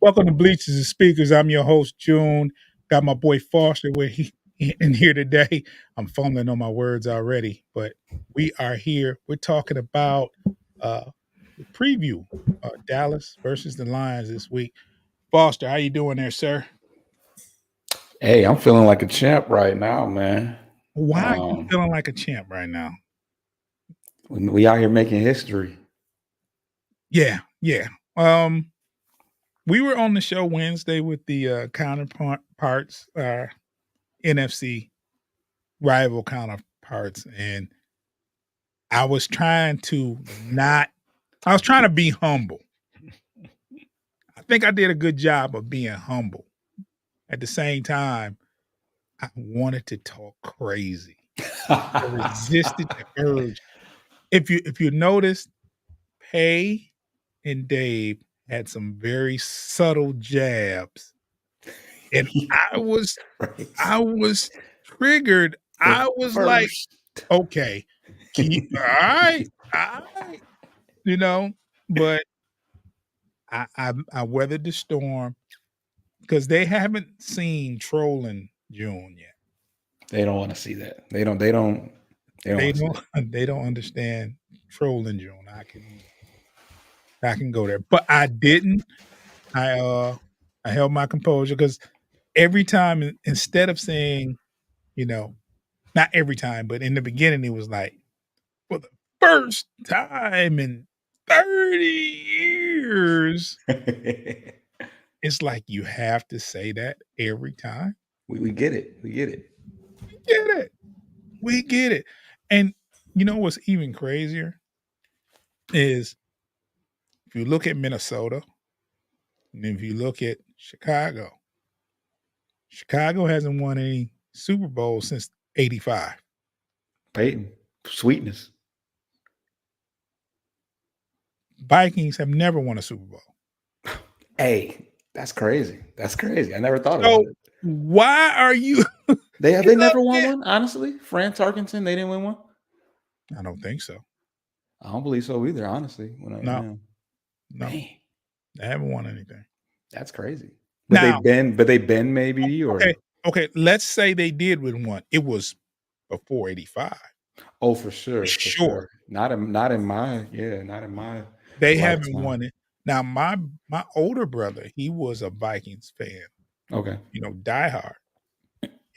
Welcome to Bleachers and Speakers. I'm your host, June. Got my boy Foster with he in here today. I'm fumbling on my words already, but we are here. We're talking about the preview, Dallas versus the Lions this week. Foster, how you doing there, sir? Hey, I'm feeling like a champ right now, man. Why are you Um, feeling like a champ right now? we out here making history. Yeah. Um, we were on the show Wednesday with the counterparts, NFC rival counterparts, and I was trying to be humble. I think I did a good job of being humble. At the same time, I wanted to talk crazy. I resisted the urge. If you noticed, Pay and Dave had some very subtle jabs, and I was triggered. the I was like, first. okay, all right, you know, but I weathered the storm because they haven't seen trolling June yet. They don't want to see that. They don't. They don't. They don't They want to see don't that. they don't understand trolling June. I can go there, but I didn't. I held my composure because every time instead of saying, you know, not every time, but in the beginning it was like for the first time in 30 years. It's like you have to say that every time. we get it. We get it. We get it. We get it. And you know what's even crazier is if you look at Minnesota and if you look at Chicago, Chicago hasn't won any Super Bowls since 85. Peyton, sweetness. Vikings have never won a Super Bowl. Hey, that's crazy. That's crazy. I never thought about So it. why are you They you know, never won yeah. one. Honestly, Fran Tarkenton, they didn't win one. I don't think so. I don't believe so either. Honestly, No, man, they haven't won anything. that's crazy. But Now, they've been maybe or okay, let's say they did win one. It was before 85. oh for For sure. sure. Not in my They haven't lifetime. won it. Now, my older brother, he was a Vikings fan, Okay. diehard,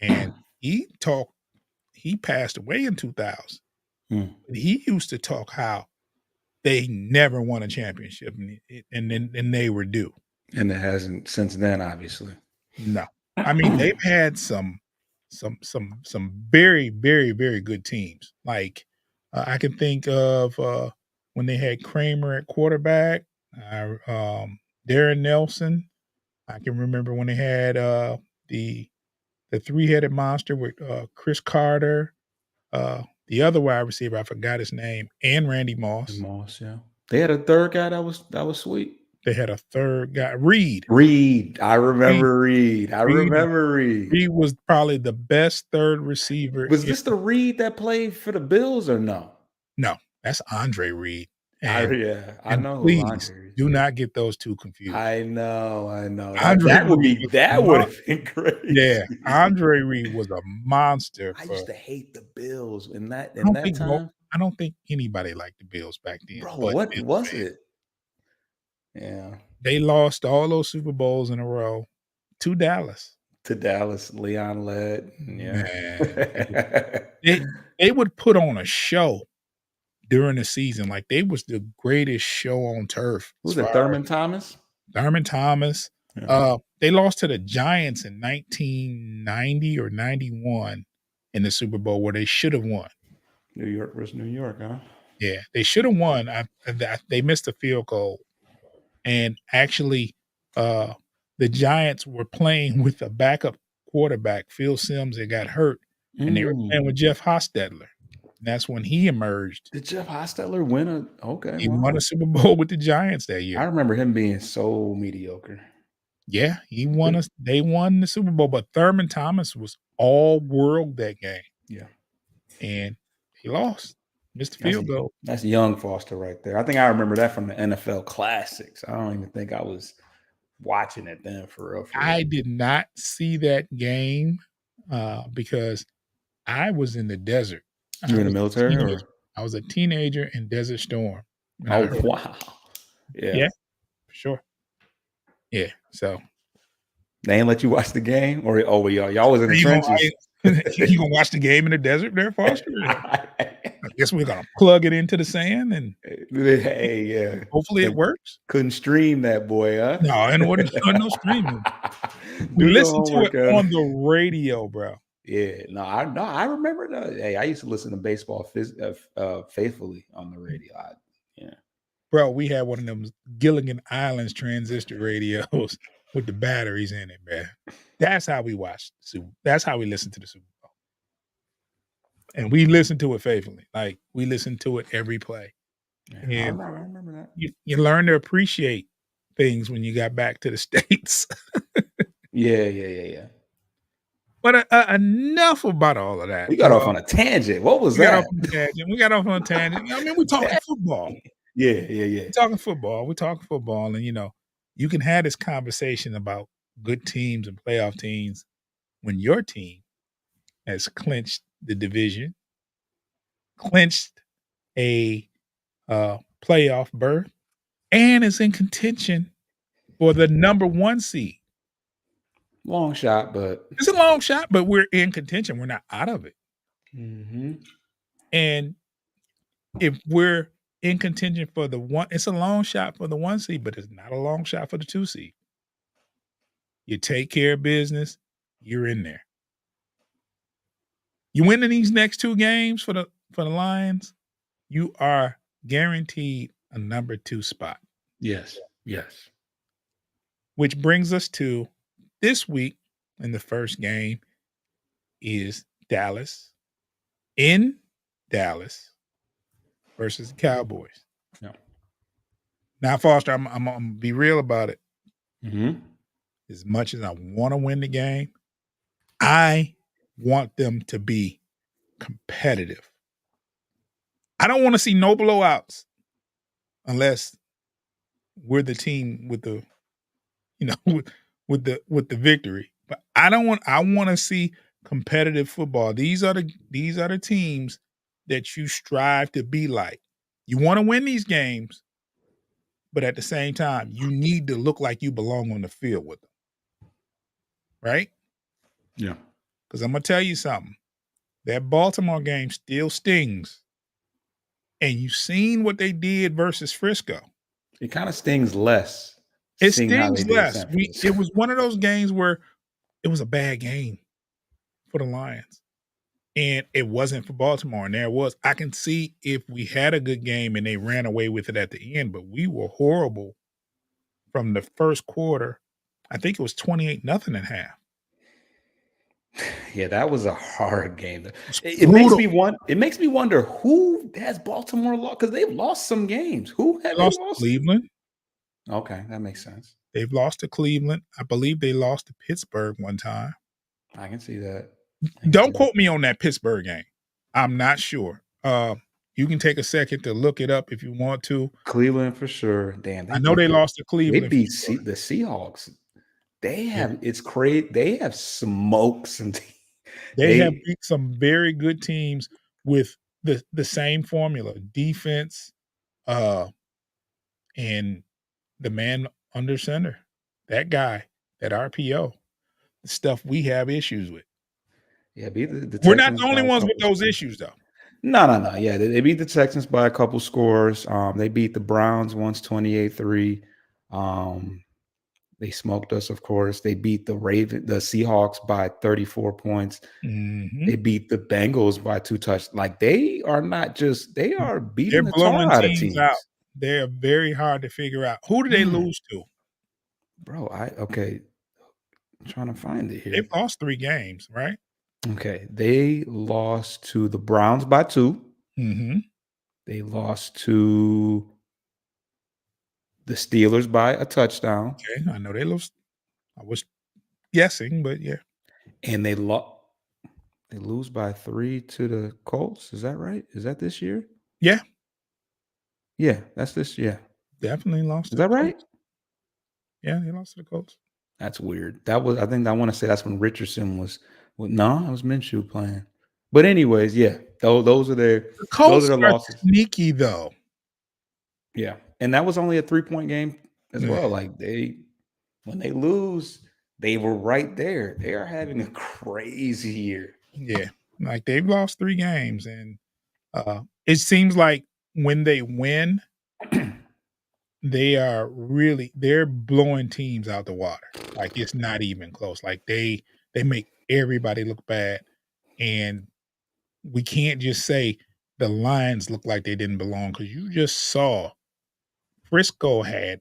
and he passed away in 2000. Hmm. But he used to talk how they never won a championship, and they were due. And it hasn't since then, obviously. No, I mean they've had some very very very good teams. Like I can think of when they had Kramer at quarterback, Darren Nelson. I can remember when they had the three-headed monster with Chris Carter, the other wide receiver, I forgot his name, and Randy And Moss. Moss, yeah. They had a third guy that was sweet. They had a third guy, Reed. Reed. I Reed, remember Reed. Reed, Reed. Reed was probably the best third receiver. Was this the Reed that played for the Bills or no? No, that's Andre Reed. I And know who please Andre is. do not get those two confused. I know. Andre Reed was That would have been yeah, crazy. Andre Reed was a monster I for used to hate the Bills in that time. I don't think anybody liked the Bills back then, Bro, but what Bills was fans. it? Yeah. They lost all those Super Bowls in a row to Dallas. To Dallas, Leon led. Yeah. Man, they would put on a show during the season, like they was the greatest show on turf. Who's it? Thurman Thomas? Thurman Thomas. Yeah. They lost to the Giants in 1990 or 91 in the Super Bowl where they should have won. New York versus New York, huh? Yeah, they should have won. They missed a field goal, and actually, the Giants were playing with a backup quarterback, Phil Simms, that got hurt, and they were playing with Jeff Hostetler. And that's when he emerged. Did Jeff Hostetler win a? Okay, He wow. won a Super Bowl with the Giants that I year. remember him being so mediocre. Yeah, they won the Super Bowl, but Thurman Thomas was all world that game. Yeah. And he lost. Missed the field goal. That's young Foster right there. I think I remember that from the NFL Classics. I don't even think I was watching it then for real, for I real. did not see that game, because I was in the desert. You I in the was a military teenager. or? I was a teenager in Desert Storm, and I Oh, heard wow. Yeah. yeah, for sure. Yeah, so They ain't let you watch the game? Or oh, well, y'all was in are the you gonna trenches. you gonna watch the game in the desert there, Foster? I guess we're gonna plug it into the sand and Hey, yeah. hopefully it They works. couldn't stream that boy, huh? No, and no streaming. We Do your listened to it homework, huh? on the radio, bro. Yeah, I remember that. Hey, I used to listen to baseball faithfully on the radio. Yeah. Bro, we had one of them Gilligan Islands transistor radios with the batteries in it, man. That's how we watched that's how we listened to the Super Bowl. And we listened to it faithfully. Like, we listened to it every play. Yeah, And I remember that. you learn to appreciate things when you got back to the States. Yeah. But, enough about all of that. We got off on a tangent. What was We got off that? on a tangent. We got off on a tangent. I mean, we're talking football. Yeah. We're talking football. We're talking football, and, you can have this conversation about good teams and playoff teams when your team has clinched the division, clinched a, playoff berth, and is in contention for the number 1 seed. Long shot, but It's a long shot, but we're in contention. We're not out of it. mhm. And if we're in contention for the 1, it's a long shot for the 1 seed, but it's not a long shot for the 2 seed. You take care of business, you're in there. You win in these next 2 games for the Lions, you are guaranteed a number 2 spot. Yes. Which brings us to this week, and the first game is Dallas in Dallas versus the Cowboys. Yeah. Now, Foster, I'm gonna be real about it. Mhm. As much as I want to win the game, I want them to be competitive. I don't want to see no blowouts unless we're the team with the, with the victory. But I want to see competitive football. These are the teams that you strive to be like. You want to win these games, but at the same time, you need to look like you belong on the field with them. Right? Yeah. Because I'm gonna tell you something. That Baltimore game still stings. And you've seen what they did versus Frisco. It kind of stings less It seeing how they stings did less. San Francisco. It was one of those games where it was a bad game for the Lions. And it wasn't for Baltimore. And there it was. I can see if we had a good game and they ran away with it at the end, but we were horrible from the first quarter. I think it was 28-0 at half. Yeah, that was a hard game. It's It makes brutal. me wonder who has Baltimore lost because they've lost some games. Who They have they lost to lost? Cleveland. Okay, that makes sense. They've lost to Cleveland. I believe they lost to Pittsburgh one time. I can see that. Don't quote me on that Pittsburgh game. I'm not sure. You can take a second to look it up if you want to. Cleveland for sure. Damn, I know they lost to they Cleveland. beat For sure. the Seahawks. They Yeah. have it's crazy. They have smoked some. They have beat some very good teams with the same formula: defense, and the man under center. That guy, that RPO, the stuff we have issues with. Yeah, beat the We're not Texans the only by a ones with couple those scores. issues, though. No. Yeah, they beat the Texans by a couple scores. They beat the Browns once 28-3. They smoked us, of course. They beat the Seahawks by 34 points. Mm-hmm. They beat the Bengals by 2 touchdowns. Like they are beating They're the tar blowing out of teams out. teams. They're very hard to figure out. Who did they lose to? Bro, I'm trying to find it here. They've lost 3 games, right? Okay, they lost to the Browns by 2. Mm-hmm. They lost to the Steelers by a touchdown. Okay, I know they lost. I was guessing, but yeah. And they lose by 3 to the Colts. Is that right? Is that this year? Yeah. Yeah, that's this. Yeah. Definitely lost. Is that right? Yeah, they lost to the Colts. That's weird. That was, I think, I want to say that's when Richardson was. Well, no, it was Minshew playing. But anyways, yeah, those are The those are Colts the are losses. sneaky though. Yeah, and that was only a 3-point game as Yeah. well. Like when they lose, they were right there. They are having a crazy year. Yeah. Like they've lost 3 games and it seems like when they win, they're blowing teams out the water. Like it's not even close. Like they make everybody look bad and we can't just say the Lions look like they didn't belong because you just saw Frisco had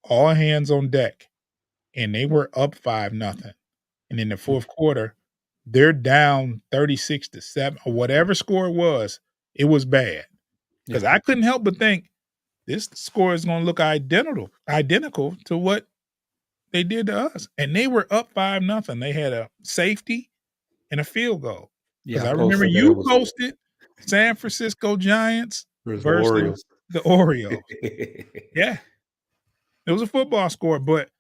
all hands on deck and they were up 5-0. And in the fourth quarter, they're down 36-7 or whatever score it was bad. Yeah, Because I couldn't help but think this score is gonna look identical to what they did to us. And they were up 5-0. They had a safety and a field goal. Because yeah. I I remember posted that you posted San Francisco Giants it was the versus Orioles. the Orioles. Yeah, it was a football score, but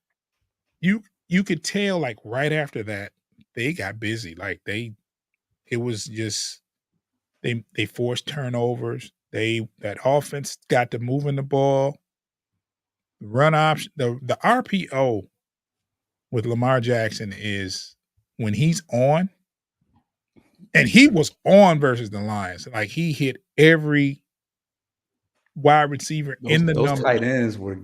you could tell, like, right after that, they got busy. Like, it was just they forced turnovers. That offense got to moving the ball, run option. The RPO with Lamar Jackson is when he's on, and he was on versus the Lions. Like, he hit every wide receiver in the Those numbers. tight ends were.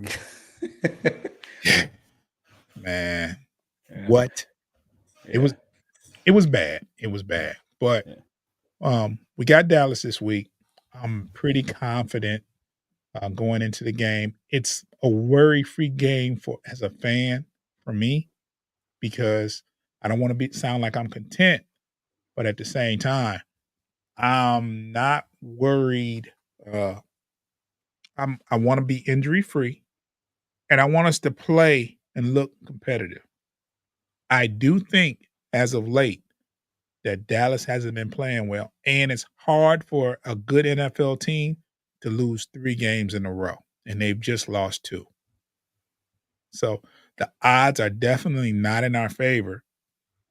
Man, Yeah, what? It yeah, was it was bad. It was bad. But, yeah. we got Dallas this week. I'm pretty confident, going into the game. It's a worry-free game for as a fan for me because I don't wanna be sound like I'm content, but at the same time, I'm not worried, uh, I wanna be injury-free, and I want us to play and look competitive. I do think as of late that Dallas hasn't been playing well, and it's hard for a good NFL team to lose 3 games in a row, and they've just lost 2. So, the odds are definitely not in our favor.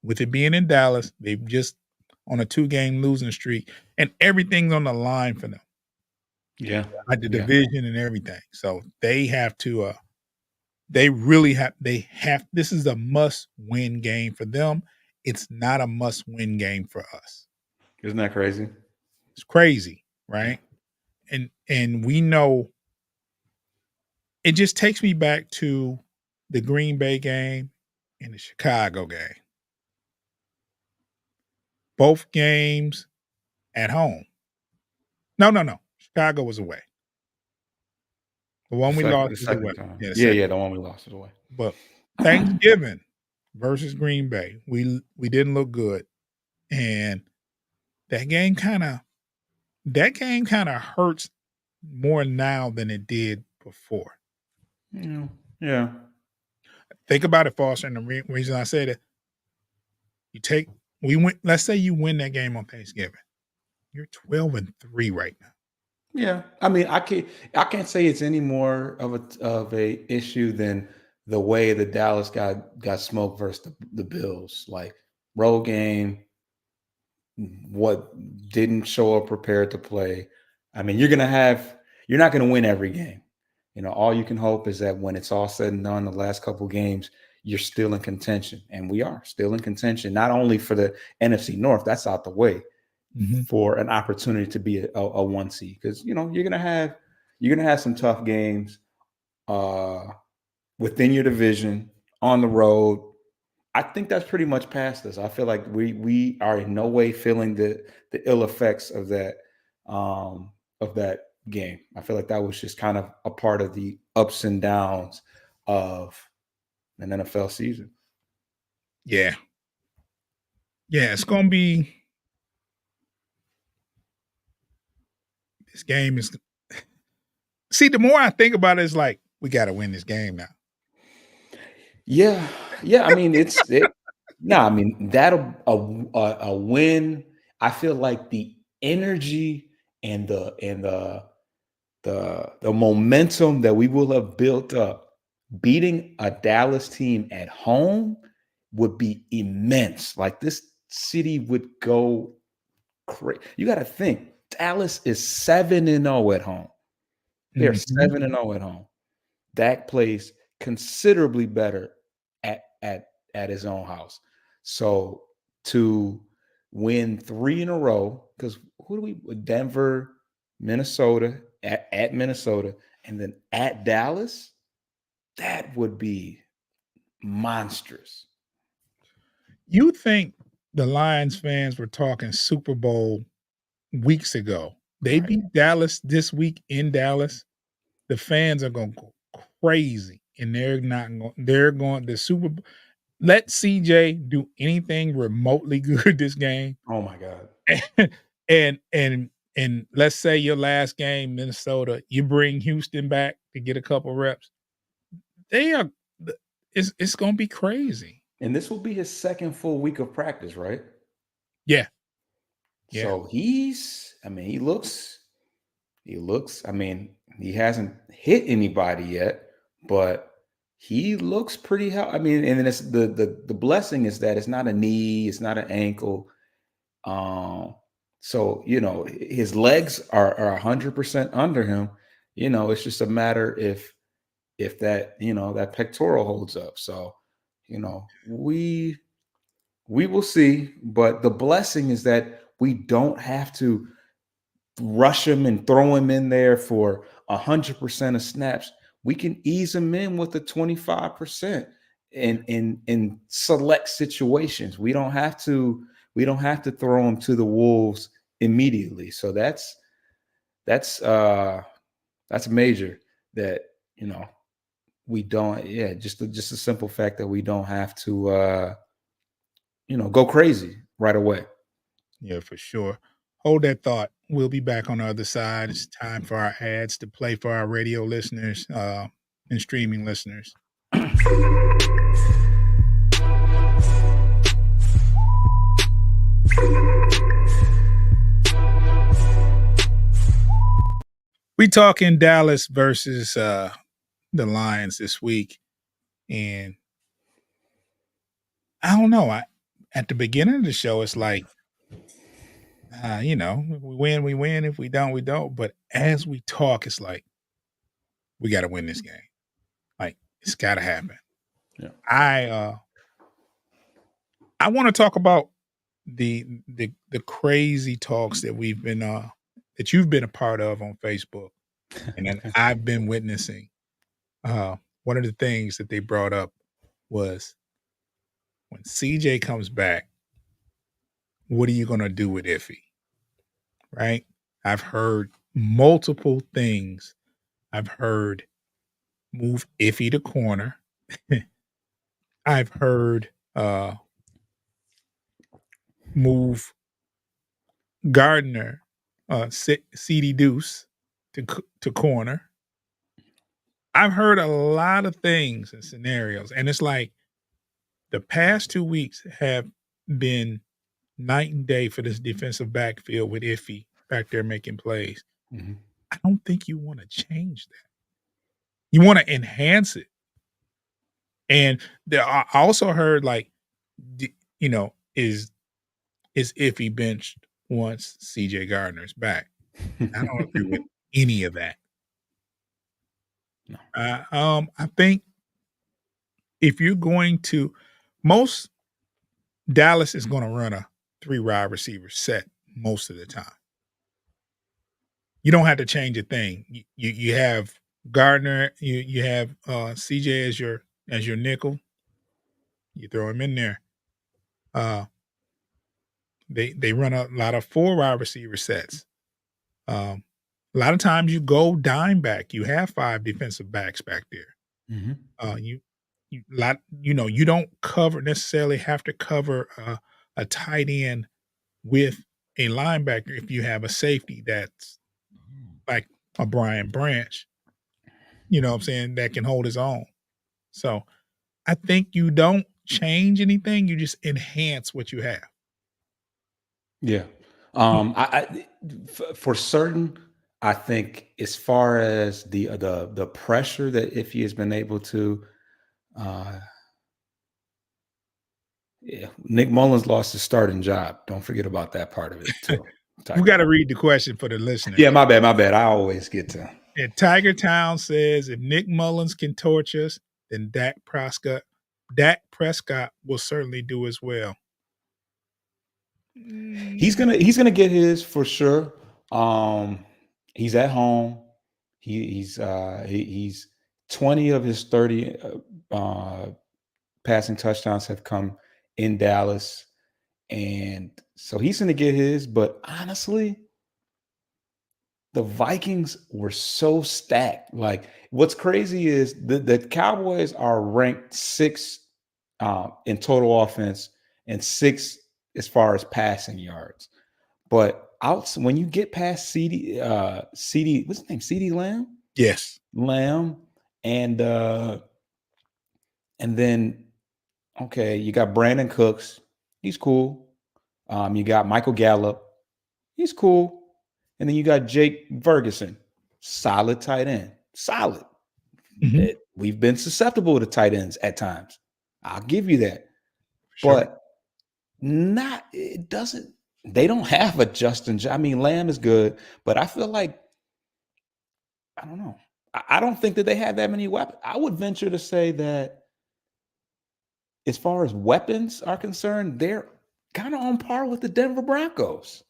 With it being in Dallas, they've just on a 2-game losing streak, and everything's on the line for them, Yeah, like the yeah. division and everything. So, they have to, they really have this is a must-win game for them. It's not a must-win game for us. Isn't that crazy? It's crazy, Yeah, right? And we know it just takes me back to the Green Bay game and the Chicago game. Both games at home. No, no, no. Chicago was away. The one we lost the was away. second time. Yeah, the Yeah, second. yeah. The one we lost is away. But Thanksgiving versus Green Bay, we didn't look good, and that game kinda hurts more now than it did before. Yeah, yeah, Think about it, Foster, and the reason I say that you take we win. Let's say you win that game on Thanksgiving. You're 12-3 right now. yeah. I mean, I can't say it's any more of a issue than the way the Dallas got smoked versus the Bills. Like road game, what didn't show up prepared to play. I mean, you're not gonna win every game. All you can hope is that when it's all said and done, the last couple games, you're still in contention. And we are still in contention, not only for the NFC North, that's out the way, Mhm. for an opportunity to be a one seed. Because you're gonna have some tough games uh within your division on the road. I think that's pretty much past us. I feel like we are in no way feeling the ill effects of that game. I feel like that was just kind of a part of the ups and downs of an NFL season. Yeah. Yeah, it's gonna be this game is see, the more I think about it, it's like, we gotta win this game now. Yeah, yeah. I mean, it's it. No, I mean that'll a win. I feel like the energy and the momentum that we will have built up beating a Dallas team at home would be immense. Like this city would go crazy. You got to think Dallas is 7-0 at home. They're Mhm. 7-0 at home. Dak plays considerably better at his own house. So to win 3 in a row, because who do we Denver, Minnesota, at Minnesota, and then at Dallas, that would be monstrous. You think the Lions fans were talking Super Bowl weeks ago. They Right. beat Dallas this week in Dallas. The fans are gonna go crazy, and they're going the Super Bowl. Let CJ do anything remotely good this game, Oh my God. and let's say your last game, Minnesota, you bring Houston back to get a couple reps. They are it's gonna be crazy. And this will be his second full week of practice, right? Yeah, yeah. So I mean, I mean, he hasn't hit anybody yet, but he looks pretty I mean, and then it's the blessing is that it's not a knee, it's not an ankle. Um, so his legs are 100% under him. It's just a matter if that that pectoral holds up. So, we will see. But the blessing is that we don't have to rush him and throw him in there for 100% of snaps. We can ease him in with the 25% in select situations. We don't have to throw him to the wolves immediately. So that's major that we don't, yeah, just the simple fact that we don't have to go crazy right away. Yeah, for sure. Hold that thought. We'll be back on the other side. It's time for our ads to play for our radio listeners and streaming listeners. We talking Dallas versus the Lions this week, and I don't know. I At the beginning of the show, it's like, if we win, we win. If we don't, we don't. But as we talk, it's like we got to win this game. Like it's got to happen. Yeah. I want to talk about the crazy talks that we've been that you've been a part of on Facebook, and then I've been witnessing. One of the things that they brought up was when CJ comes back, what are you going to do with Iffy? Right? I've heard multiple things. I've heard move Iffy to corner. I've heard move Gardner, CD Deuce to corner. I've heard a lot of things and scenarios, and it's like the past 2 weeks have been night and day for this defensive backfield with Iffy back there making plays. Mhm. I don't think you want to change that. You want to enhance it. And I also heard like, is Iffy benched once CJ Gardner's back? I don't agree with any of that. No. I think if you're going to, most Dallas is going to run a 3 wide receiver set most of the time. You don't have to change a thing. You have Gardner, you have CJ as your nickel. You throw him in there. Uh, they run a lot of 4 wide receiver sets. A lot of times you go dime back. You have 5 defensive backs back there. Mhm. You don't necessarily have to cover a tight end with a linebacker if you have a safety that's like a Brian Branch, you know what I'm saying, that can hold his own. So I think you don't change anything, you just enhance what you have. Yeah. For certain, I think as far as the pressure that if he has been able to, uh, yeah, Nick Mullins lost his starting job. Don't forget about that part of it too. You Tiger got to Town. read the question for the listeners. Yeah, my bad, my bad. I always get to. And Tiger Town says if Nick Mullins can torch us, then Dak Prescott will certainly do as well. Mm, He's gonna get his for sure. He's at home. He's 20 of his 30 passing touchdowns have come in Dallas, and so he's gonna get his. But honestly, the Vikings were so stacked. Like, what's crazy is the Cowboys are ranked sixth in total offense and sixth as far as passing yards. But out when you get past CD, what's his name? CD Lamb? yes. Lamb. And then okay, you got Brandon Cooks. He's cool. You got Michael Gallup. He's cool. And then you got Jake Ferguson. Solid tight end. Solid. Mhm. We've been susceptible to tight ends at times. I'll give you that. Sure. But not it doesn't they don't have a I mean, Lamb is good, but I feel like I don't know. I don't think that they have that many weapons. I would venture to say that as far as weapons are concerned, they're kind of on par with the Denver Broncos.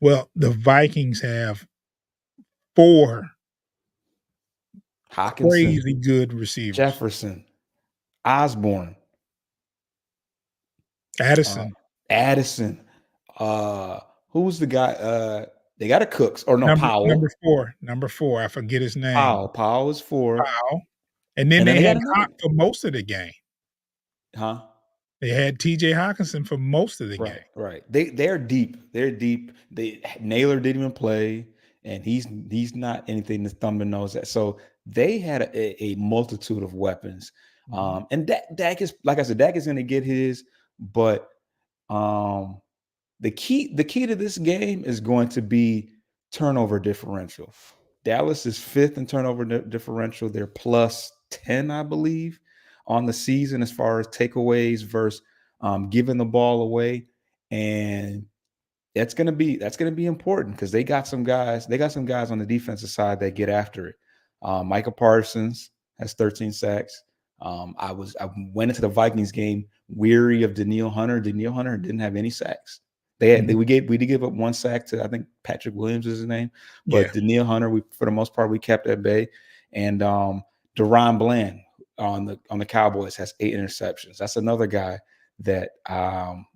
Well, the Vikings have 4 Hawkinson, crazy good receivers. Jefferson, Osborne, uh, Addison, Addison. Uh, who's the guy? They got a Cooks or no number Powell. 4, number 4, I forget his name. Powell is four, Powell, and then and then they they had got another. Hawk for most of the game. Huh? They had TJ Hawkinson for most of the game. Right, right. They're deep. They're deep. Naylor didn't even play, and he's not anything to thumb the nose at. So they had a multitude of weapons. Mhm. And Dak is like I said, Dak is going to get his, but um, the key to this game is going to be turnover differential. Dallas is fifth in turnover differential. They're plus 10, I believe, on the season as far as takeaways versus giving the ball away. And that's gonna be important because they got some guys. They got some guys on the defensive side that get after it. Micah Parsons has 13 sacks. I went into the Vikings game weary of Daniil Hunter. Daniil Hunter didn't have any sacks. Mhm. We did give up one sack to I think Patrick Williams is his name, Yeah. but Daniil Hunter we for the most part we kept at bay. And Deron Bland on the Cowboys has 8 interceptions. That's another guy that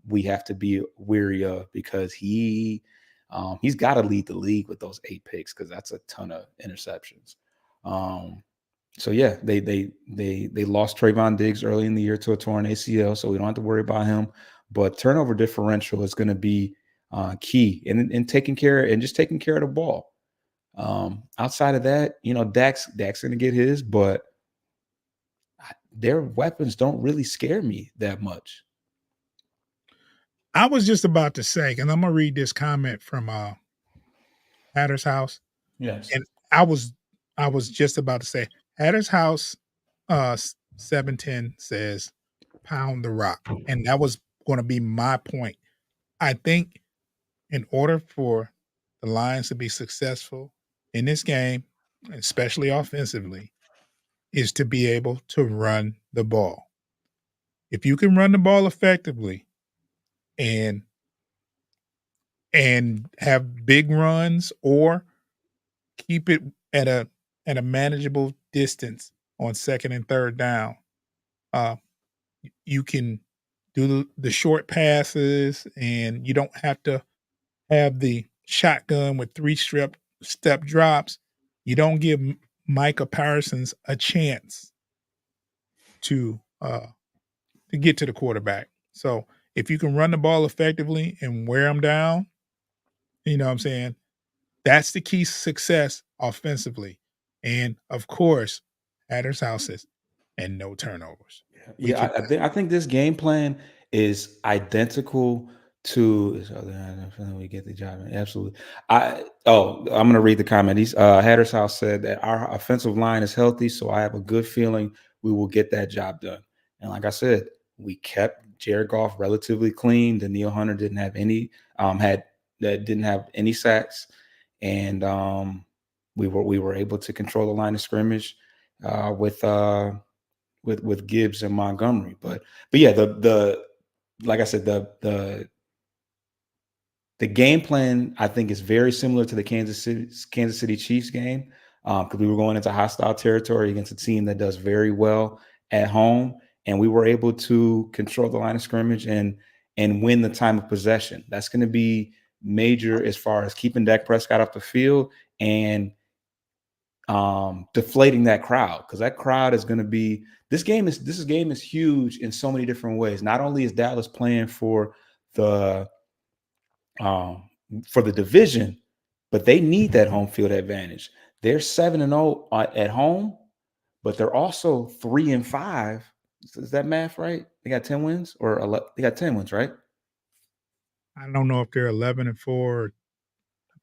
we have to be weary of because he's got to lead the league with those 8 picks because that's a ton of interceptions. So yeah, they lost Trayvon Diggs early in the year to a torn ACL, so we don't have to worry about him. But turnover differential is going to be key in taking care and just taking care of the ball. Outside of that, Dak's going to get his, but their weapons don't really scare me that much. I was just about to say, and I'm gonna read this comment from Hatter's House, Yes. and I was I was just about to say Hatter's House 710 says pound the rock. And that was going to be my point. I think in order for the Lions to be successful in this game, especially offensively, is to be able to run the ball. If you can run the ball effectively and have big runs or keep it at a manageable distance on second and third down, uh, you can do the short passes and you don't have to have the shotgun with 3 step drops. You don't give Micah Parsons a chance to uh to get to the quarterback. So if you can run the ball effectively and wear them down, you know what I'm saying? That's the key to success offensively. And of course, Hatter's houses and no turnovers. We Yeah, keep I think this game plan is identical Two is we get the job. Absolutely. I'm gonna read the comment. He's Hatter's House said that our offensive line is healthy, so I have a good feeling we will get that job done. And like I said, we kept Jared Goff relatively clean. Daniil Hunter didn't have any had that didn't have any sacks, and we were able to control the line of scrimmage with Gibbs and Montgomery. But yeah, the like I said, the game plan, I think, is very similar to the Kansas City Chiefs game, because we were going into hostile territory against a team that does very well at home, and we were able to control the line of scrimmage and win the time of possession. That's going to be major as far as keeping Dak Prescott off the field and deflating that crowd, because that crowd is going to be this game is huge in so many different ways. Not only is Dallas playing the um, for the division, but they need that home field advantage. They're 7-0 at home, but they're also 3-5. Is that math right? They got 10 wins or 11, they got 10 wins, right? I don't know if they're 11-4. I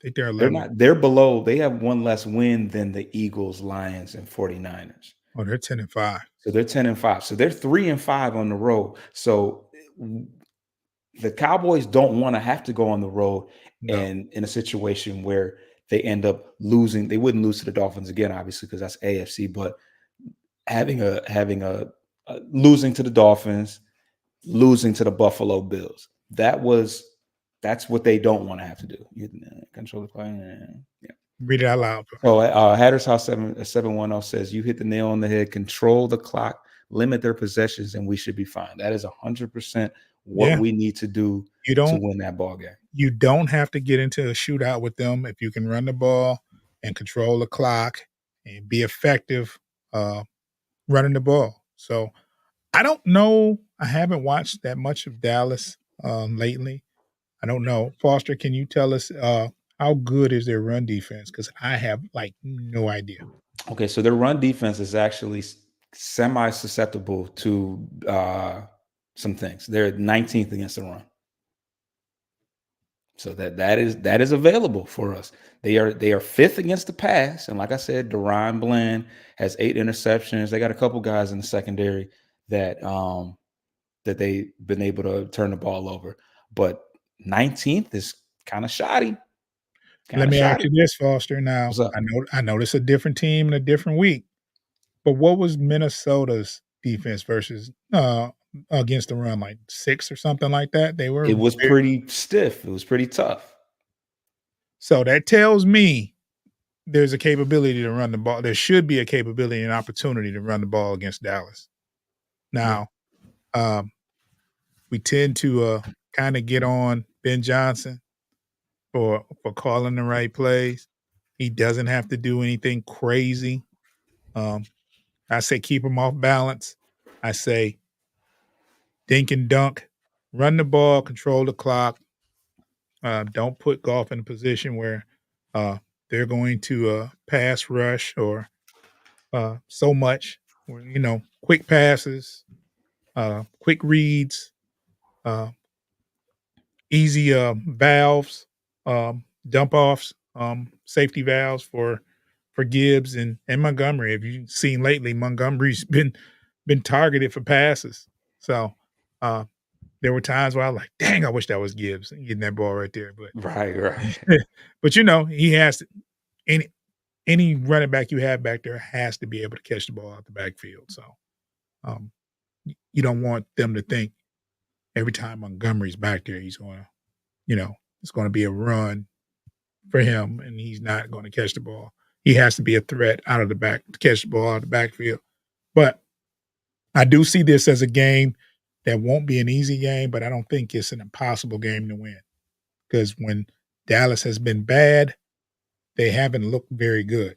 think they're They're 11. not, they're below, they have one less win than the Eagles, Lions, and 49ers. Oh, they're 10-5. So they're 10-5. So they're 3-5 on the road. So the Cowboys don't want to have to go on the road No. and in a situation where they end up losing. They wouldn't lose to the Dolphins again, obviously, because that's AFC. But having a losing to the Dolphins, losing to the Buffalo Bills, that's what they don't want to have to do. Control the clock. Yeah. Read it out loud. So Hatter's House 710 says you hit the nail on the head. Control the clock, limit their possessions, and we should be fine. That is 100% what Yeah. we need to do You to don't win that ball game. you don't have to get into a shootout with them if you can run the ball and control the clock and be effective running the ball. So I don't know. I haven't watched that much of Dallas lately. I don't know. Foster, can you tell us how good is their run defense? Because I have like no idea. Okay, so their run defense is actually semi susceptible to some things. They're 19th against the run. So that is available for us. They are fifth against the pass, and like I said, Deron Bland has 8 interceptions. They got a couple guys in the secondary that they've been able to turn the ball over, but 19th is kind of shoddy. Kind Let of me ask shoddy. you this, Foster. Now What's up? I know this is a different team in a different week, but what was Minnesota's defense versus against the run? Like 6 or something like that? They were It was very, pretty stiff. It was pretty tough. so that tells me there's a capability to run the ball. There should be a capability and opportunity to run the ball against Dallas. Yeah. Now, um, we tend to kind of get on Ben Johnson for calling the right plays. He doesn't have to do anything crazy. Um, I say keep him off balance. I say dink and dunk, run the ball, control the clock. Don't put golf in a position where uh, they're going to pass rush or so much. Or, quick passes, quick reads, uh, easy valves, dump offs, safety valves for Gibbs and Montgomery. If you've seen lately, Montgomery's been targeted for passes. So there were times where I was like, dang, I wish that was Gibbs getting that ball right there. But Right, right. but he has to, any running back you have back there has to be able to catch the ball out the backfield. So um, you don't want them to think every time Montgomery's back there, he's going to, it's going to be a run for him and he's not going to catch the ball. He has to be a threat out of the back to catch the ball out of the backfield. But I do see this as a game that won't be an easy game, but I don't think it's an impossible game to win because when Dallas has been bad, they haven't looked very good.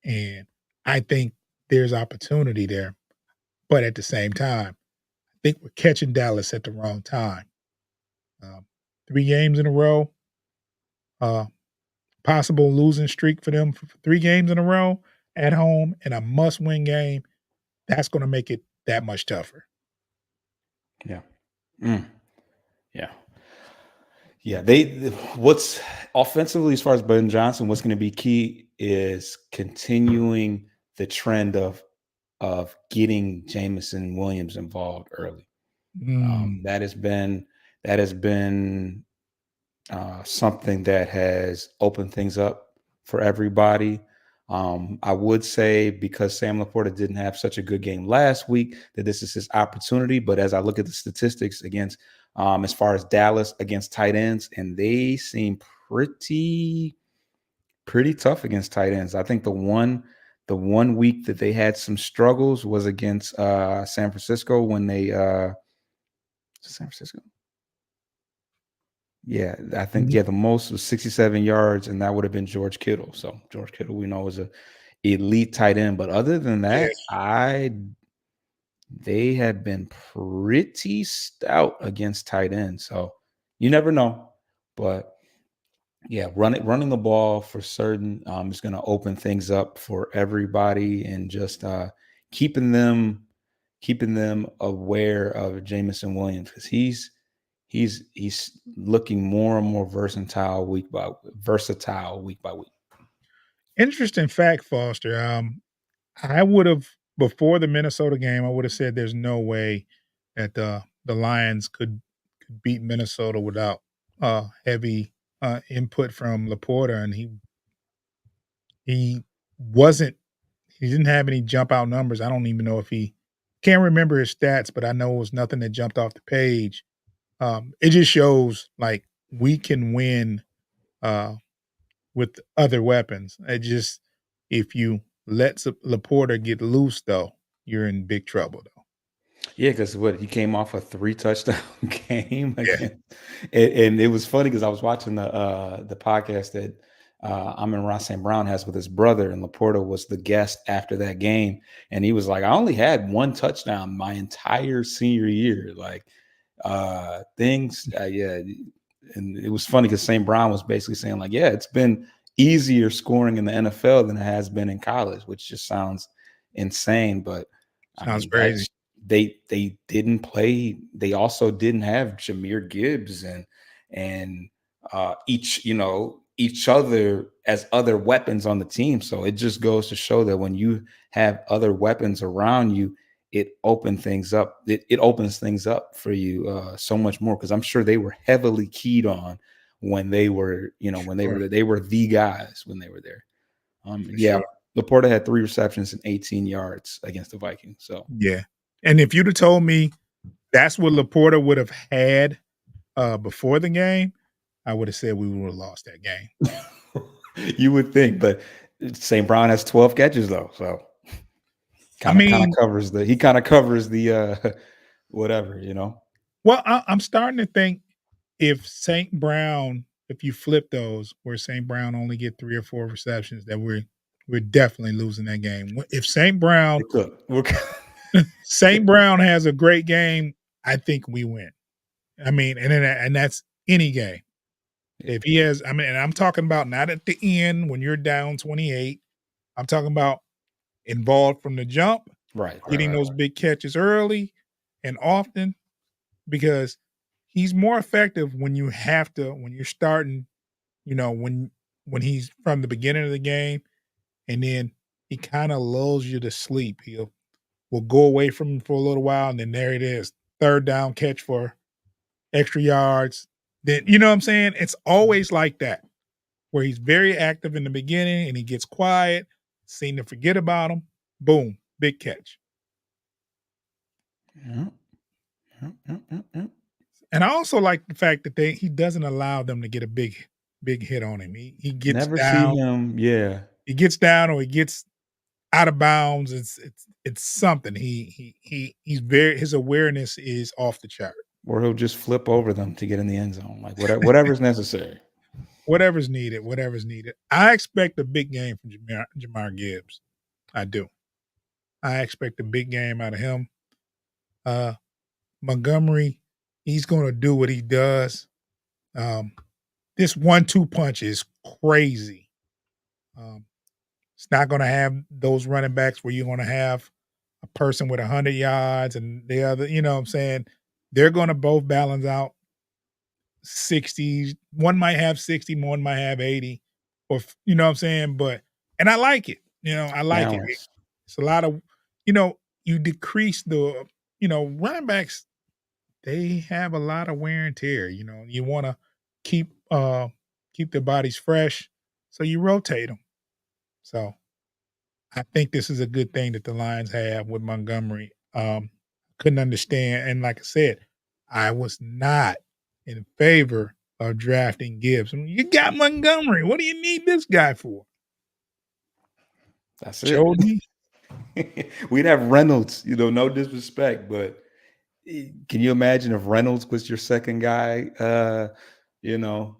And I think there's opportunity there. But at the same time, I think we're catching Dallas at the wrong time. Um, 3 games in a row, uh, possible losing streak for them for 3 games in a row at home and a must win game. That's going to make it that much tougher. Yeah. Mm. Yeah. Yeah, they what's offensively as far as Ben Johnson, what's going to be key is continuing the trend of getting Jamison Williams involved early. Mm, That has been something that has opened things up for everybody. I would say because Sam Laporta didn't have such a good game last week, that this is his opportunity. But as I look at the statistics against, as far as Dallas against tight ends, and they seem pretty tough against tight ends. I think the one week that they had some struggles was against San Francisco when they San Francisco. Yeah, I think mhm. yeah, the most was 67 yards, and that would have been George Kittle. So George Kittle, we know, is a elite tight end. But other than Yeah. that, they have been pretty stout against tight ends. So you never know. But yeah, running the ball for certain is going to open things up for everybody, and just keeping them aware of Jamison Williams, because he's looking more and more versatile week by week. Interesting fact, Foster. I would have before the Minnesota game, I would have said there's no way that the Lions could beat Minnesota without heavy input from Laporta, and he wasn't he didn't have any jump out numbers. I don't even know if he can't remember his stats, but I know it was nothing that jumped off the page. It just shows like we can win uh, with other weapons. It just if you let Laporta get loose, though, you're in big trouble, though. Yeah, because what he came off a 3 touchdown game Yeah, again, and it was funny because I was watching the podcast that Amon Ross St. Brown has with his brother, and Laporta was the guest after that game, and he was like, "I only had one touchdown my entire senior year." Like yeah, and it was funny because St. Brown was basically saying like, "Yeah, it's been easier scoring in the NFL than it has been in college," which just sounds insane, but I sounds mean crazy. they didn't play. They also didn't have Jameer Gibbs and each other as other weapons on the team. So it just goes to show that when you have other weapons around you, it opens things up. It opens things up for you so much more, because I'm sure they were heavily keyed on when they were, Sure, they were the guys when they were there. for Yeah, sure. Laporta had 3 receptions and 18 yards against the Vikings. So Yeah, and if you'd have told me that's what Laporta would have had before the game, I would have said we would have lost that game. you would think, but St. Brown has 12 catches though, so I kind of mean, covers the whatever. well, I'm starting to think if St. Brown, if you flip those, where St. Brown only get 3 or 4 receptions, that we're definitely losing that game. If It could. St. Brown has a great game, I think we win. I mean, and that's any game. Yeah. If he has, I mean, and I'm talking about not at the end when you're down 28. I'm talking about involved from the jump, Right, right, getting right, those big catches early and often, because he's more effective when you have to when you're starting, when he's from the beginning of the game, and then he kind of lulls you to sleep. Will go away from him for a little while, and then there it is, third down catch for extra yards. Then you know what I'm saying? It's always like that, where he's very active in the beginning and he gets quiet, seem to forget about him. Boom, big catch. right. Yeah, yeah, yeah, yeah. And I also like the fact that he doesn't allow them to get a big hit on him. He gets Never see down, him. Yeah, or he gets out of bounds. It's something. He's very his awareness is off the chart. or he'll just flip over them to get in the end zone, like whatever's necessary. Whatever's needed, whatever's needed. I expect a big game from Jamar Gibbs. I do. I expect a big game out of him. Uh, Montgomery, he's going to do what he does. Um, this 1-2 punch is crazy. Um, it's not going to have those running backs where you're going to have a person with 100 yards and the other. You know what I'm saying? They're going to both balance out. 60s. One might have 60, one might have 80, or you know what I'm saying? But and I like it. I like it. Balance. It's a lot of, you know, you decrease the, running backs, they have a lot of wear and tear. You want to keep their bodies fresh, so you rotate them. So I think this is a good thing that the Lions have with Montgomery. Couldn't understand, and like I said, I was not in favor of drafting Gibbs. You got Montgomery. What do you need this guy for? That's it. Showed me We'd have Reynolds, no disrespect, but can you imagine if Reynolds was your second guy? You know,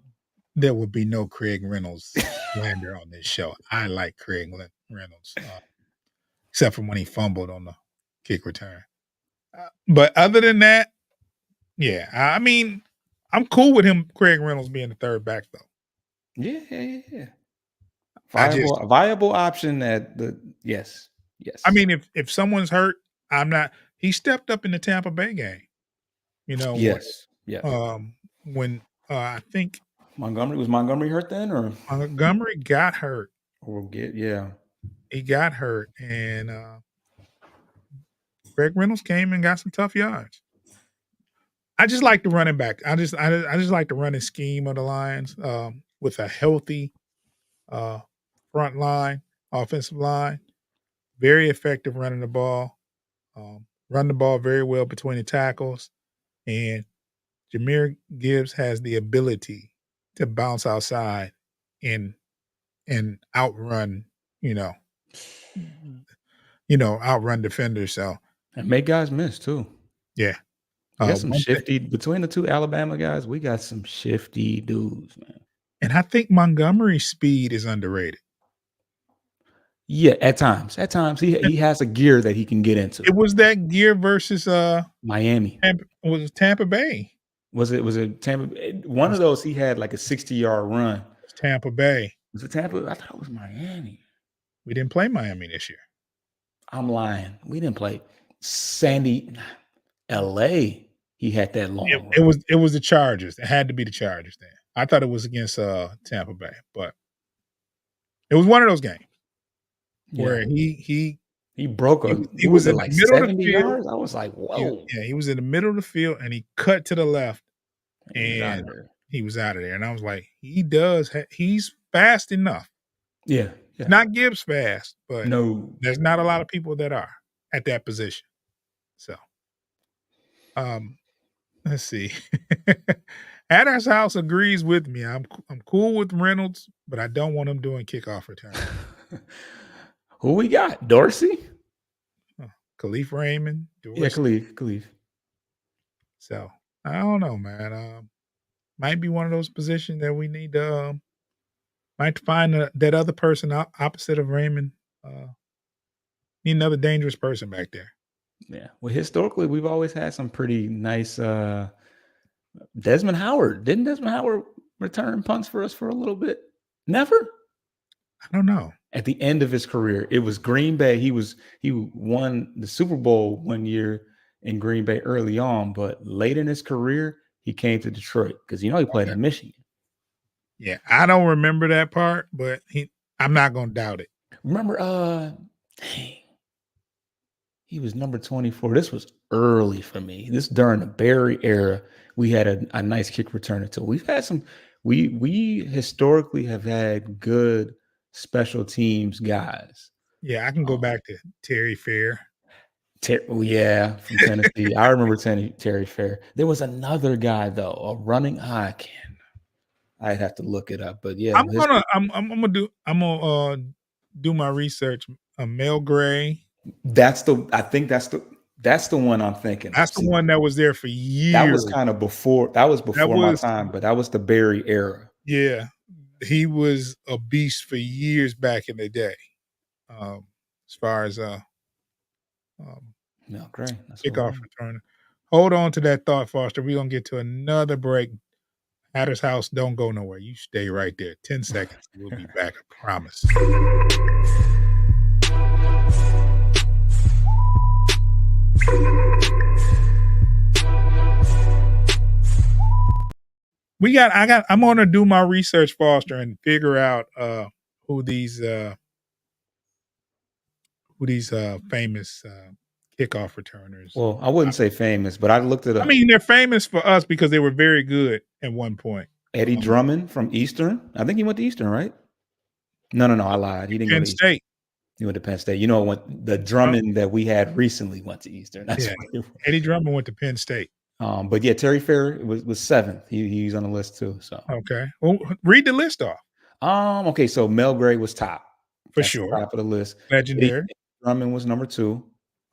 there would be no Craig Reynolds slander on this show. I like Craig Reynolds, except for when he fumbled on the kick return. But other than that, yeah, I mean, I'm cool with him, Craig Reynolds, being the third back, though. yeah. I just Viable option at the yes. I mean, if someone's hurt, I'm not he stepped up in the Tampa Bay game, Yes. when, I think Was Montgomery hurt then, or Montgomery got hurt. yeah. He got hurt, and, Greg Reynolds came and got some tough yards. I just like the running back. I just like the running scheme of the Lions, with a healthy, front line, offensive line, very effective running the ball, run the ball very well between the tackles, and Jahmyr Gibbs has the ability to bounce outside and outrun, outrun defenders. So And make guys miss too. yeah, We got some one thing, shifty between the two Alabama guys. We got some shifty dudes, man. and I think Montgomery's speed is underrated. Yeah, at times he has a gear that he can get into. It was that gear versus Miami. Tampa Bay. Was it Tampa? One of those he had like a 60-yard run. Tampa Bay. Was it Tampa? I thought it was Miami. We didn't play Miami this year. I'm lying. We didn't play Sandy, LA. He had that long run. It was the Chargers. It had to be the Chargers then. I thought it was against Tampa Bay, but it was one of those games where he broke he was in like the middle of 70 the field. yards. I was like, whoa. He was in the middle of the field and he cut to the left and He he was out of there. And I was like, he's fast enough. Yeah. Not Gibbs fast, but no, there's not a lot of people that are at that position. So, let's see. Adder's House agrees with me. I'm cool with Reynolds, but I don't want him doing kickoff return. Who we got? Dorsey? Khalif Raymond. Dorsey. Yeah, Khalif. So I don't know, man. Might be one of those positions that we need to might find that other person opposite of Raymond. Need another dangerous person back there. Yeah. Well, historically, we've always had some pretty nice Desmond Howard. Didn't Desmond Howard return punts for us for a little bit? Never? I don't know. At the end of his career, it was Green Bay. He won the Super Bowl one year in Green Bay early on, but late in his career, he came to Detroit because he played in Michigan. Yeah, I don't remember that part, but I'm not gonna doubt it. Remember, he was number 24. This was early for me. This during the Barry era. We had a nice kick returner too. We've had some. We historically have had good special teams guys. Yeah, I can go back to Terry Fair. From Tennessee. I remember Terry Fair. There was another guy though, a running. I'd have to look it up, but yeah, I'm gonna do my research. Mel Gray. I think that's the one I'm thinking. That's the one that was there for years. That was kind of before. That was before my time, but that was the Barry era. Yeah, he was a beast for years back in the day. As far as great. Kickoff returner. Hold on to that thought, Foster. We're gonna get to another break. Adder's House, don't go nowhere. You stay right there. 10 seconds. We'll be back. I promise. I'm gonna do my research, Foster, and figure out who these uh famous kickoff returners. Well, I wouldn't say famous, but I looked it I up. mean, they're famous for us because they were very good at one point. Eddie Um, Drummond from Eastern. I think he went to Eastern, right? No, no, no. I lied. He didn't go Penn to Eastern. State. He went to Penn State. You know what? The Drum Drummond that we had recently went to Eastern. That's Yeah, what it was. Eddie Drummond went to Penn State. But yeah, Terry Fair was seventh. He's on the list too. So Okay. Well, read the list off okay, so Mel Gray was top. for That's the sure. top of the list. Eddie Legendary. Drummond was number two.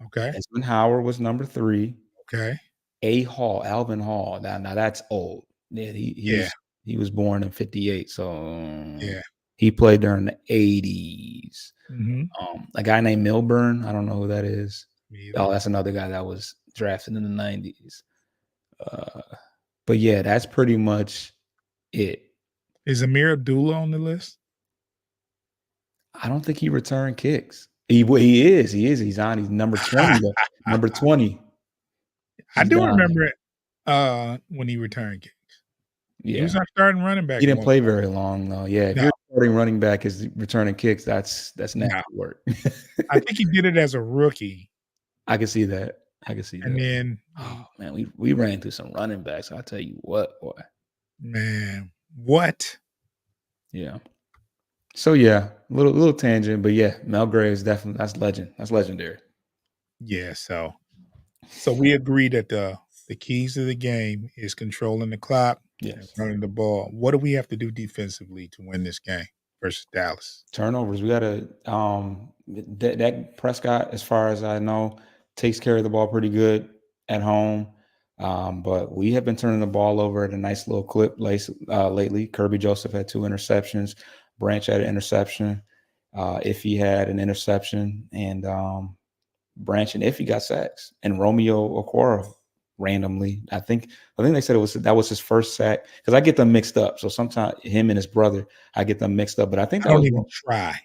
Okay. Desmond Howard was number three. Okay. A Hall, Alvin Hall. Now that's old. Yeah, Yeah. he was born in 58. So Yeah. he played during the 80s. Mhm. A guy named Milburn. I don't know who that is. Me Oh, either. that's another guy that was drafted in the 90s. But yeah, that's pretty much it. Is Amir Abdullah on the list? I don't think he returned kicks. He is. He's on. He's number 20 though. Number 20. I He's do on remember it when he returned kicks. He Yeah. was our starting running back He at didn't one play point. very long though. Yeah, if No, your starting running back is returning kicks, that's nasty no. work. I think he did it as a rookie, I can see that. I can see and that. then Oh man, we ran through some running backs. I'll tell you what, boy. man, what? Yeah. So yeah, little tangent, but yeah, Mel Gray is definitely that's legend. That's legendary. Yeah, so we agree that the keys to the game is controlling the clock and Yes. running the ball. What do we have to do defensively to win this game versus Dallas? Turnovers. We gotta Dak Prescott, as far as I know, takes care of the ball pretty good at home. But we have been turning the ball over at a nice little clip lately. Kirby Joseph had 2 interceptions. Branch had an interception. If he had an interception, and Branch and Iffy got sacks, and Romeo Okwara randomly. I think they said that was his first sack because I get them mixed up. So sometimes him and his brother, I get them mixed up. But I think I that don't was even try.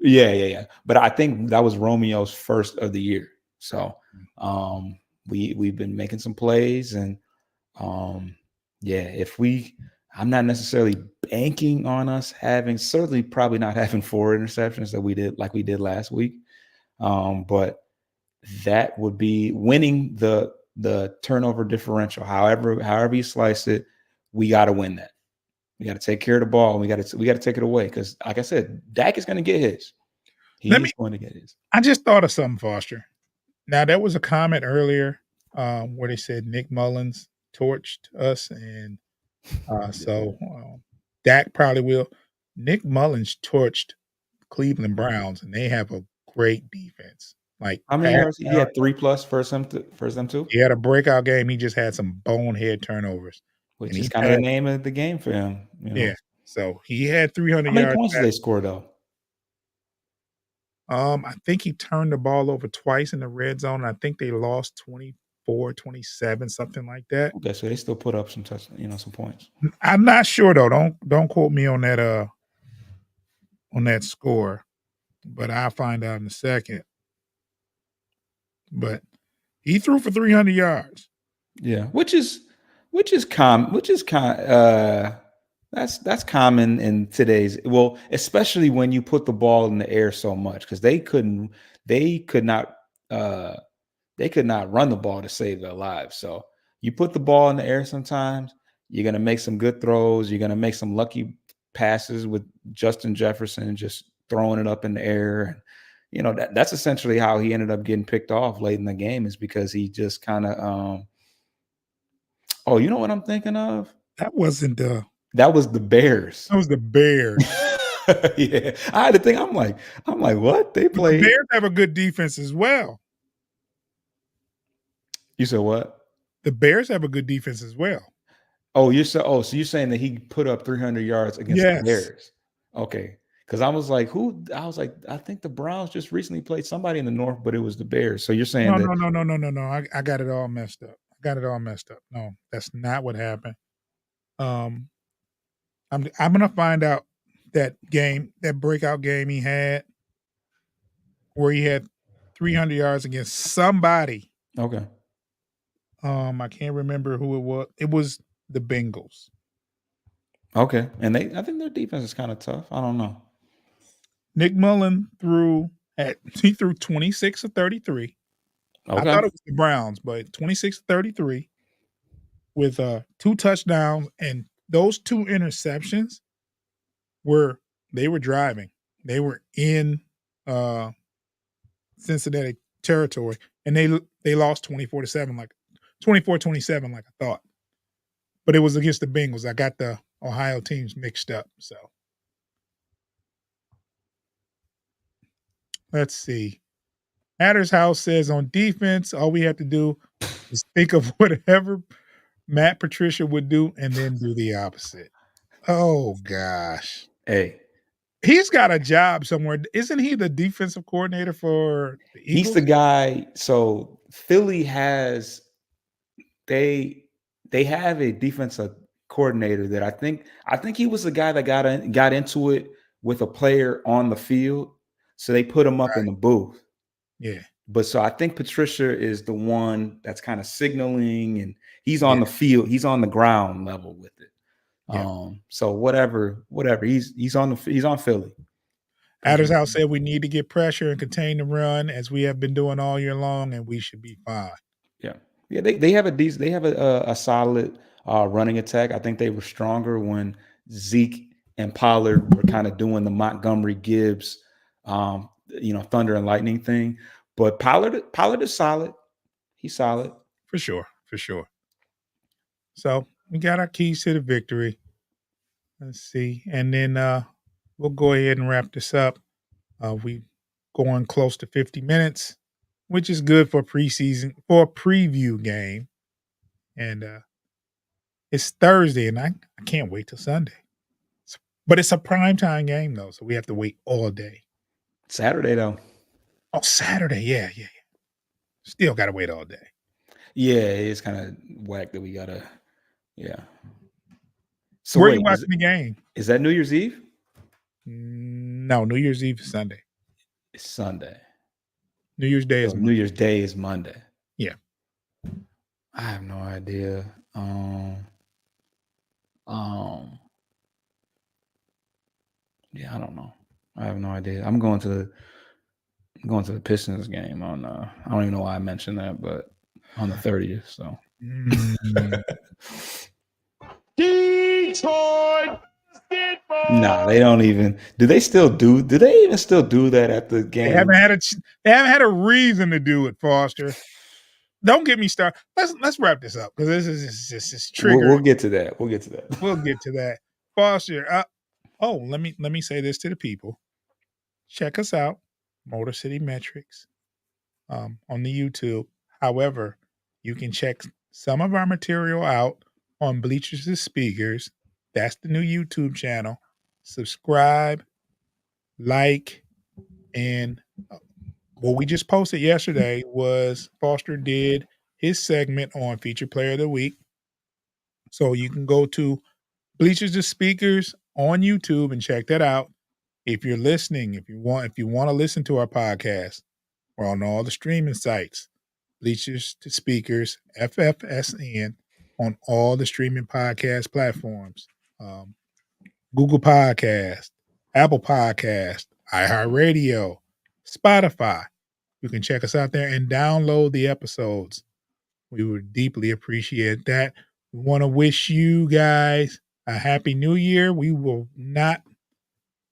yeah. But I think that was Romeo's first of the year. So we've been making some plays, and yeah, I'm not necessarily banking on us certainly probably not having 4 interceptions that we did last week. But that would be winning the turnover differential. However you slice it, we got to win that. We got to take care of the ball, and we got to take it away because, like I said, Dak is going to get his. Let me He's going to get his. I just thought of something, Foster. Now there was a comment earlier where they said Nick Mullins torched us, and Dak probably will. Nick Mullins torched Cleveland Browns, and they have a great defense. Like How many pass yards? He had 3+ first them two, he had a breakout game. He just had some bonehead turnovers, and which is he kind of the passed. name of the game for him. Yeah, so he had 300 How many yards. points did they score though? I think he turned the ball over twice in the red zone. I think they lost 24-27, something like that. Okay, so they still put up some points. I'm not sure though. Don't quote me on that score, but I'll find out in a second. But he threw for 300 yards. Yeah, which is common. That's common in today's, well, especially when you put the ball in the air so much because they could not uh they could not run the ball to save their lives. So you put the ball in the air sometimes, you're gonna make some good throws, you're gonna make some lucky passes with Justin Jefferson just throwing it up in the air. And that's essentially how he ended up getting picked off late in the game, is because he just kind of oh, you know what I'm thinking of? That wasn't the That was the Bears. that was the Bears. Yeah, I had to think. I'm like, what? They But the played. Bears have a good defense as well. You said what? The Bears have a good defense as well. So you're saying that he put up 300 yards against the Yes. Bears? Okay, because I was like, who? I was like, I think the Browns just recently played somebody in the North, but it was the Bears. So you're saying No, that? no, no, no, no, no, no. I got it all messed up. I got it all messed up. No, that's not what happened. Um, I'm gonna find out that breakout game he had, where he had 300 yards against somebody. Okay, I can't remember who it was. It was the Bengals. Okay, and I think their defense is kind of tough. I don't know. Nick Mullen threw 26 of 33. I Okay, thought it was the Browns, but 26 of 33 with 2 touchdowns, and those 2 interceptions were they were driving. They were in uh Cincinnati territory, and they lost 24-7, like 24-27, like I thought. But it was against the Bengals. I got the Ohio teams mixed up. So let's see. Hatter's House says on defense, all we have to do is think of whatever Matt Patricia would do and then do the opposite. Oh gosh. hey, He's got a job somewhere. Isn't he the defensive coordinator for the he's the Eagles? guy. So Philly has they have a defensive coordinator that I think he was the guy that got into it with a player on the field, so they put him up in the booth. Yeah. But so I think Patricia is the one that's kind of signaling, and he's Yeah. on the field, he's on the ground level with it. Yeah. So whatever, he's on Philly. Hatter's House said we need to get pressure and contain the run as we have been doing all year long, and we should be fine. Yeah, yeah. They have a solid running attack. I think they were stronger when Zeke and Pollard were kind of doing the Montgomery Gibbs, thunder and lightning thing. But Pollard is solid. He's solid. For sure. For sure. So we got our keys to the victory. Let's see. And then we'll go ahead and wrap this up. We going close to 50 minutes, which is good for preseason, for a preview game. And it's Thursday, and I can't wait till Sunday. But it's a primetime game, though, so we have to wait all day. Saturday, though. Oh, Saturday. Yeah. Still got to wait all day. Yeah, it's kind of whack that we got to, yeah. So Where are wait, you watching the game? Is that New Year's Eve? No, New Year's Eve is Sunday. It's Sunday. New Year's Day is Monday. New Year's Day is Monday. Yeah. I have no idea. Yeah, I don't know. I have no idea. I'm going to the Pistons game on I don't even know why I mentioned that, but on the 30th. So Detroit. Nah, they don't even. Do they even still do that at the game? They haven't had a reason to do it, Foster. Don't get me started. Let's wrap this up because this is triggering. We'll get to that. We'll get to that. Foster. Let me say this to the people. Check us out, Motor City Metrics, on the YouTube. However, you can check some of our material out on Bleachers to Speakers. That's the new YouTube channel. Subscribe, like, and what we just posted yesterday was Foster did his segment on Feature Player of the Week. So you can go to Bleachers to Speakers on YouTube and check that out. If you're listening, if you want to listen to our podcast, we're on all the streaming sites. Bleachers to Speakers, FFSN, on all the streaming podcast platforms. Google Podcast, Apple Podcast, iHeartRadio, Spotify. You can check us out there and download the episodes. We would deeply appreciate that. We want to wish you guys a happy new year. We will not.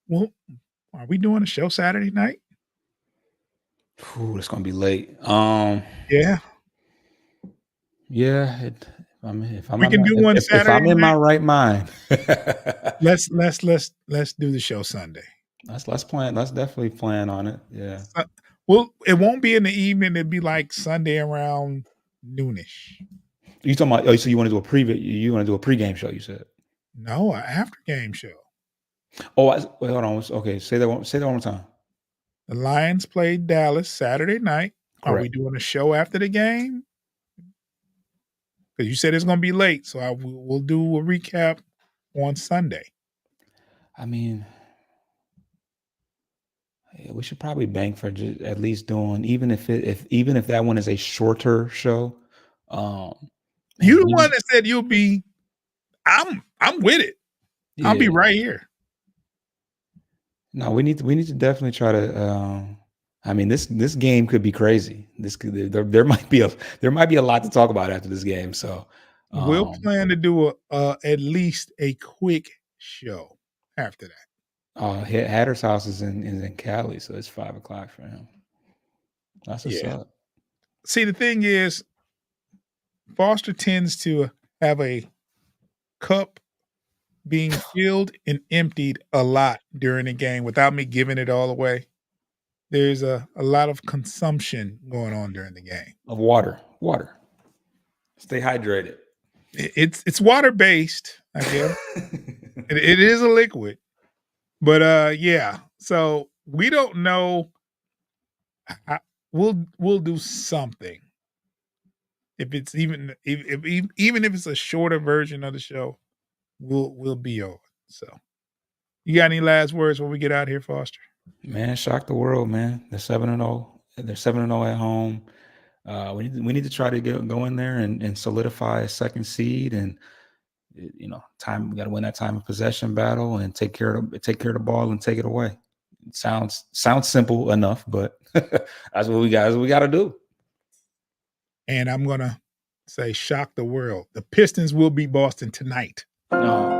Well, are we doing a show Saturday night? Ooh, it's gonna be late. Yeah. Yeah. If I'm in my right mind, let's do the show Sunday. Let's plan. Let's definitely plan on it. Yeah. Well, it won't be in the evening. It'd be like Sunday around noonish. You talking about? Oh, so you want to do a preview? You want to do a pregame show? You said no, an after game show. Oh, wait, hold on. Okay, say that one more time. The Lions played Dallas Saturday night. Correct. Are we doing a show after the game? Because you said it's going to be late, so we'll do a recap on Sunday. I mean, yeah, we should probably bank for just at least doing even if that one is a shorter show. You the one that said you'll be I'm with it. I'll be Yeah. right here. No, we need to definitely try to. I mean, this game could be crazy. This could there might be a lot to talk about after this game. So, We'll um, plan to do a at least a quick show after that. Hatter's house is in Cali, so it's 5 o'clock for him. That's what's Yeah. up. See, the thing is, Foster tends to have a cup being filled and emptied a lot during the game without me giving it all away. There's a lot of consumption going on during the game. Of water. Stay hydrated. It's water based, I guess. It is a liquid, but yeah. So we don't know. I, we'll do something if it's even if it's a shorter version of the show. We'll be on. So you got any last words when we get out here, Foster? Man, shock the world, man. They're 7-0. They're 7-0 at home. We need to try to go in there and solidify a second seed, and time we got to win that time of possession battle and take care of the ball and take it away. It sounds simple enough, but that's what we got. That's what we got to do. And I'm gonna say shock the world. The Pistons will beat Boston tonight. No.